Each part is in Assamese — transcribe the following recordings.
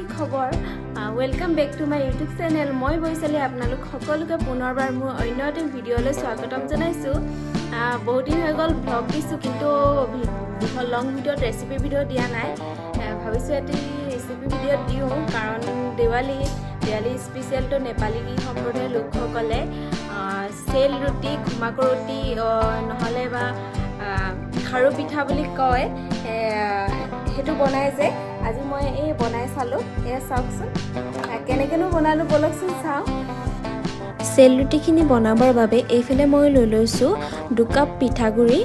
কি খবৰ welcome back to my YouTube channel মই বৈশালী আপোনালোক সকলোকে পুনৰবাৰ মোৰ অন্য এটা ভিডিঅ'লৈ স্বাগতম জনাইছোঁ বহুত দিন হৈ গ'ল ব্লগ দিছোঁ কিন্তু লং ভিডিঅ'ত ৰেচিপি ভিডিঅ' দিয়া নাই ভাবিছোঁ এটি ৰেচিপি ভিডিঅ' দিওঁ কাৰণ দেৱালী স্পেচিয়েলটো নেপালী সম্প্ৰদায়ৰ লোকসকলে চেল ৰুটি ঘুমাকো ৰুটি নহ'লে বা খাৰু পিঠা বুলি কয় সেইটো বনাই যে আজি মই এই বনাই চালোঁ এয়া চাওকচোন কেনেকৈনো বনালোঁ বলকচোন চাওঁ চেল ৰুটিখিনি বনাবৰ বাবে এইফালে মই লৈ লৈছোঁ 2 কাপ পিঠাগুড়ি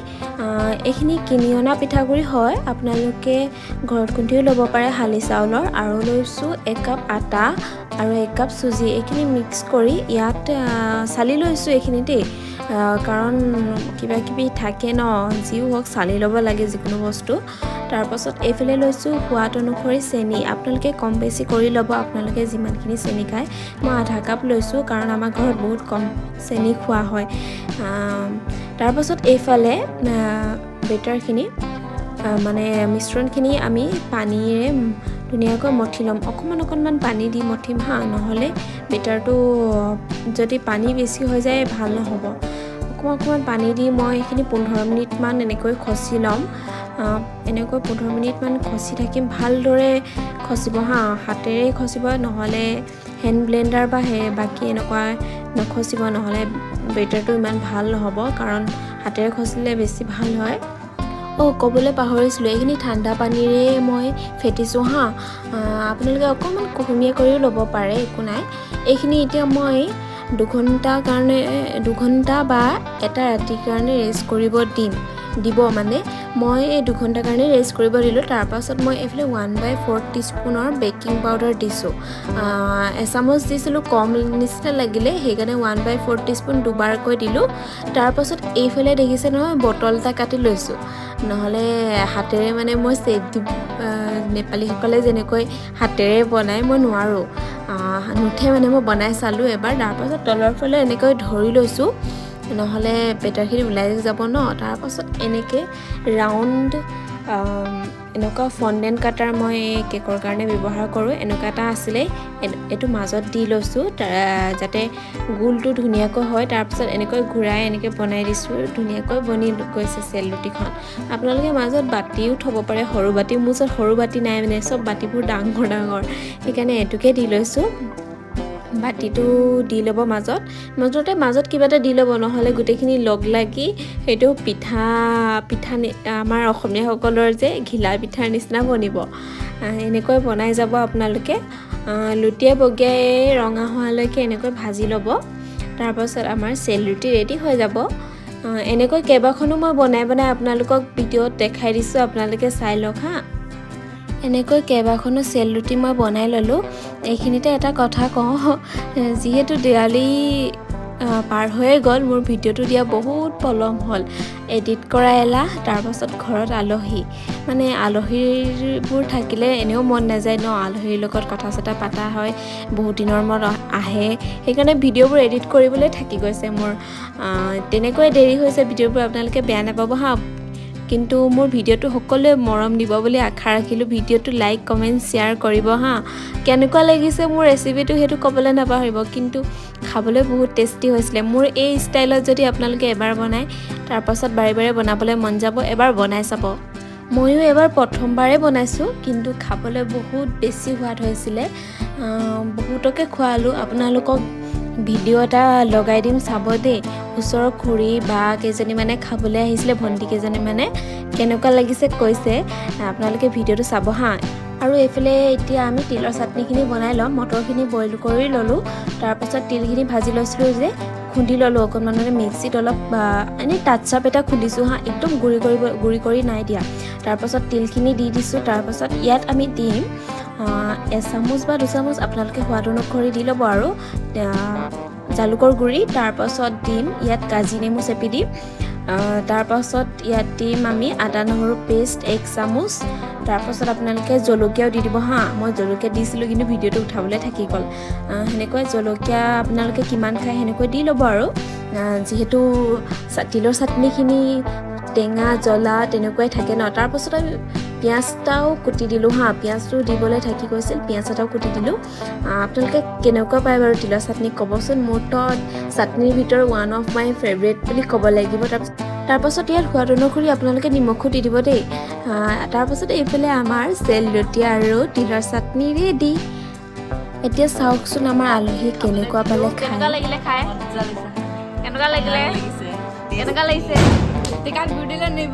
এইখিনি কিনি অনা পিঠাগুড়ি হয় আপোনালোকে ঘৰত খুন্দিও ল'ব পাৰে শালি চাউলৰ আৰু লৈছোঁ 1 কাপ আটা আৰু 1 কাপ চুজি এইখিনি মিক্স কৰি ইয়াত চালি লৈছোঁ এইখিনিতেই কাৰণ কিবা কিবি থাকে ন যিও হওক চালি ল'ব লাগে যিকোনো বস্তু তাৰপাছত এইফালে লৈছোঁ সোৱাদ অনুসৰি চেনি আপোনালোকে কম বেছি কৰি ল'ব আপোনালোকে যিমানখিনি চেনি খায় মই আধা কাপ লৈছোঁ কাৰণ আমাৰ ঘৰত বহুত কম চেনি খোৱা হয় তাৰপাছত এইফালে বেটাৰখিনি মানে মিশ্ৰণখিনি আমি পানীৰে ধুনীয়াকৈ মঠি ল'ম অকণমান পানী দি মঠিম নহ'লে বেটাৰটো যদি পানী বেছি হৈ যায় ভাল নহ'ব অকণমান পানী দি মই এইখিনি 15 মিনিটমান এনেকৈ খচি ল'ম এনেকৈ 15 মিনিটমান খচি থাকিম ভালদৰে খচিব হাতেৰে খচিব নহ'লে হেণ্ড ব্লেণ্ডাৰ বা বাকী এনেকুৱা নখচিব নহ'লে বেটাৰটো ইমান ভাল নহ'ব কাৰণ হাতেৰে খচিলে বেছি ভাল হয় ক'বলৈ পাহৰিছিলোঁ এইখিনি ঠাণ্ডা পানীৰে মই ফেটিছোঁ আপোনালোকে অকণমান কুহুমীয়া কৰিও ল'ব পাৰে একো নাই এইখিনি এতিয়া মই 2 ঘণ্টা বা এটা ৰাতিৰ কাৰণে ৰেষ্ট কৰিব দিব মানে মই এই 2 ঘণ্টাৰ কাৰণে ৰেষ্ট কৰিব দিলোঁ তাৰপাছত মই এইফালে 1/4 টিস্পুনৰ বেকিং পাউডাৰ দিছোঁ এচামুচ দিছিলোঁ কম নিচিনা লাগিলে সেইকাৰণে 1/4 টিস্পুন দুবাৰকৈ দিলোঁ তাৰপাছত এইফালে দেখিছে নহয় বটল এটা কাটি লৈছোঁ নহ'লে হাতেৰে মানে মই চেপ দি নেপালীসকলে যেনেকৈ হাতেৰে বনাই মই নোৱাৰোঁ নুঠে মানে মই বনাই চালোঁ এবাৰ তাৰপাছত তলৰ ফালে এনেকৈ ধৰি লৈছোঁ নহ'লে বেটাৰখিনি ওলাই যাব ন তাৰপাছত এনেকৈ ৰাউণ্ড এনেকুৱা ফণ্ডেণ্ট কাটাৰ মই কেকৰ কাৰণে ব্যৱহাৰ কৰোঁ এনেকুৱা এটা আছিলে এইটো মাজত দি লৈছোঁ যাতে গোলটো ধুনীয়াকৈ হয় তাৰপিছত এনেকৈ ঘূৰাই এনেকৈ বনাই দিছোঁ ধুনীয়াকৈ বনি গৈছে চেল ৰুটিখন আপোনালোকে মাজত বাতিও থ'ব পাৰে সৰু বাতি মোৰ ওচৰত সৰু বাতি নাই মানে চব বাতিবোৰ ডাঙৰ সেইকাৰণে এইটোকে দি লৈছোঁ বাতিটো দি ল'ব মাজত কিবা এটা দি ল'ব নহ'লে গোটেইখিনি লগ লাগি সেইটো পিঠা আমাৰ অসমীয়াসকলৰ যে ঘিলা পিঠাৰ নিচিনা বনিব এনেকৈ বনাই যাব আপোনালোকে লুটিয়াই বগিয়াই ৰঙা হোৱালৈকে এনেকৈ ভাজি ল'ব তাৰপাছত আমাৰ চেল ৰুটি ৰেডি হৈ যাব এনেকৈ কেইবাখনো মই বনাই আপোনালোকক ভিডিঅ'ত দেখাই দিছোঁ আপোনালোকে চাই লওক এনেকৈ কেইবাখনো চেল ৰুটি মই বনাই ল'লোঁ এইখিনিতে এটা কথা কওঁ যিহেতু দেৱালী পাৰ হৈয়ে গ'ল মোৰ ভিডিঅ'টো দিয়া বহুত পলম হ'ল এডিট কৰা এলাহ তাৰপাছত ঘৰত আলহী মানে আলহীবোৰ থাকিলে এনেও মন নাযায় ন আলহীৰ লগত কথা চথা পতা হয় বহুত দিনৰ মূৰত আহে সেইকাৰণে ভিডিঅ'বোৰ এডিট কৰিবলৈ থাকি গৈছে মোৰ তেনেকৈ দেৰি হৈছে ভিডিঅ'বোৰ আপোনালোকে বেয়া নাপাব কিন্তু মোৰ ভিডিঅ'টো সকলোৱে মৰম দিব বুলি আশা ৰাখিলোঁ ভিডিঅ'টো লাইক কমেণ্ট শ্বেয়াৰ কৰিব কেনেকুৱা লাগিছে মোৰ ৰেচিপিটো সেইটো ক'বলৈ নাপাহৰিব কিন্তু খাবলৈ বহুত টেষ্টি হৈছিলে মোৰ এই ষ্টাইলত যদি আপোনালোকে এবাৰ বনায় তাৰপাছত বাৰে বনাবলৈ মন যাব এবাৰ বনাই চাব ময়ো এবাৰ প্ৰথমবাৰে বনাইছোঁ কিন্তু খাবলৈ বহুত বেছি সোৱাদ হৈছিলে বহুতকে খোৱালোঁ আপোনালোকক ভিডিঅ' এটা লগাই দিম চাব দেই ওচৰৰ খুৰী বা কেইজনীমানে খাবলৈ আহিছিলে ভণ্টি কেইজনীমানে কেনেকুৱা লাগিছে কৈছে আপোনালোকে ভিডিঅ'টো চাব আৰু এইফালে এতিয়া আমি তিলৰ চাটনিখিনি বনাই ল'ম মটৰখিনি বইল কৰি ল'লোঁ তাৰপাছত তিলখিনি ভাজি লৈছিলোঁ যে খুন্দি ল'লোঁ অকণমান মানে মিক্সিত অলপ এনেই টাচ-আপ এটা খুন্দিছোঁ একদম গুড়ি কৰি নাই দিয়া তাৰপাছত তিলখিনি দি দিছোঁ তাৰপাছত ইয়াত আমি দিম এচামুচ বা 2 চামুচ আপোনালোকে সোৱাদ অনুসৰি দি ল'ব আৰু জালুকৰ গুড়ি তাৰপাছত দিম ইয়াত কাজি নেমু চেপি দিম তাৰপাছত ইয়াত দিম আমি আদা নহৰু পেষ্ট 1 চামুচ তাৰপাছত আপোনালোকে জলকীয়াও দি দিব মই জলকীয়া দিছিলোঁ কিন্তু ভিডিঅ'টো উঠাবলৈ থাকি গ'ল সেনেকৈ জলকীয়া আপোনালোকে কিমান খায় সেনেকৈ দি ল'ব আৰু যিহেতু তিলৰ চাটনিখিনি টেঙা জ্বলা তেনেকুৱাই থাকে ন তাৰপাছত আমি পিঁয়াজটাও কুটি দিলোঁ হা পিঁয়াজটো দিবলৈ থাকি গৈছিল পিঁয়াজ এটাও কুটি দিলোঁ আপোনালোকে কেনেকুৱা পায় বাৰু তিলৰ চাটনি ক'বচোন মোৰতো চাটনিৰ ভিতৰত ওৱান অফ মাই ফেভৰেট বুলি ক'ব লাগিব তাৰপাছত ইয়াত সোৱাদ অনুসৰি আপোনালোকে নিমখো দি দিব দেই তাৰপাছত এইফালে আমাৰ চেললতি আৰু তিলৰ চাটনি ৰেডি এতিয়া চাওকচোন আমাৰ আলহী কেনেকুৱা পালে কেনেকুৱা লাগিলে খাই কেনেকুৱা লাগিলে কেনেকুৱা লাগিছে টিকাত গুডিলে নিব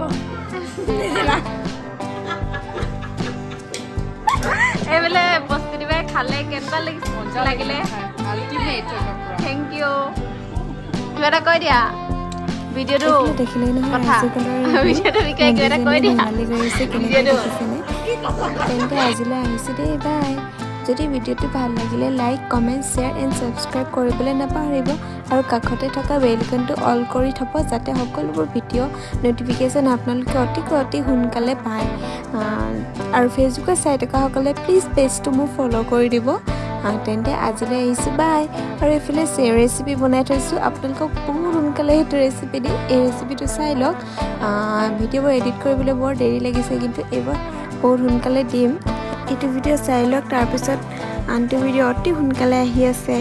এইবোলে বস্তু দিবাই খালে কেনেকুৱা লাগিলে থেংক ইউ কিবা এটা কৈ দিয়া ভিডিঅ'টো দেখিলে নহয় ভিডিঅ'টো বিষয়ে কিবা এটা কৈ দিয়া তেন্তে আজিলৈ আহিছোঁ দেই বাই যদি ভিডিঅ'টো ভাল লাগিলে like comment share and subscribe কৰিবলৈ নাপাহৰিব আৰু কাষতে থকা বেল আইকনটো অল কৰি থ'ব যাতে সকলোবোৰ ভিডিঅ' ন'টিফিকেশ্যন আপোনালোকে অতি সোনকালে পায় আৰু ফেচবুকত চাই থকাসকলে প্লিজ পেজটো মোক ফ'ল' কৰি দিব তেন্তে আজিলৈ আহিছোঁ বাই আৰু এইফালে ৰেচিপি বনাই থৈছোঁ আপোনালোকক বহুত সোনকালে সেইটো ৰেচিপি দিম এই ৰেচিপিটো চাই লওক ভিডিঅ'বোৰ এডিট কৰিবলৈ বৰ দেৰি লাগিছে কিন্তু এইবাৰ বহুত সোনকালে দিম এইটো ভিডিঅ' চাই লওক তাৰপিছত আনটো ভিডিঅ' অতি সোনকালে আহি আছে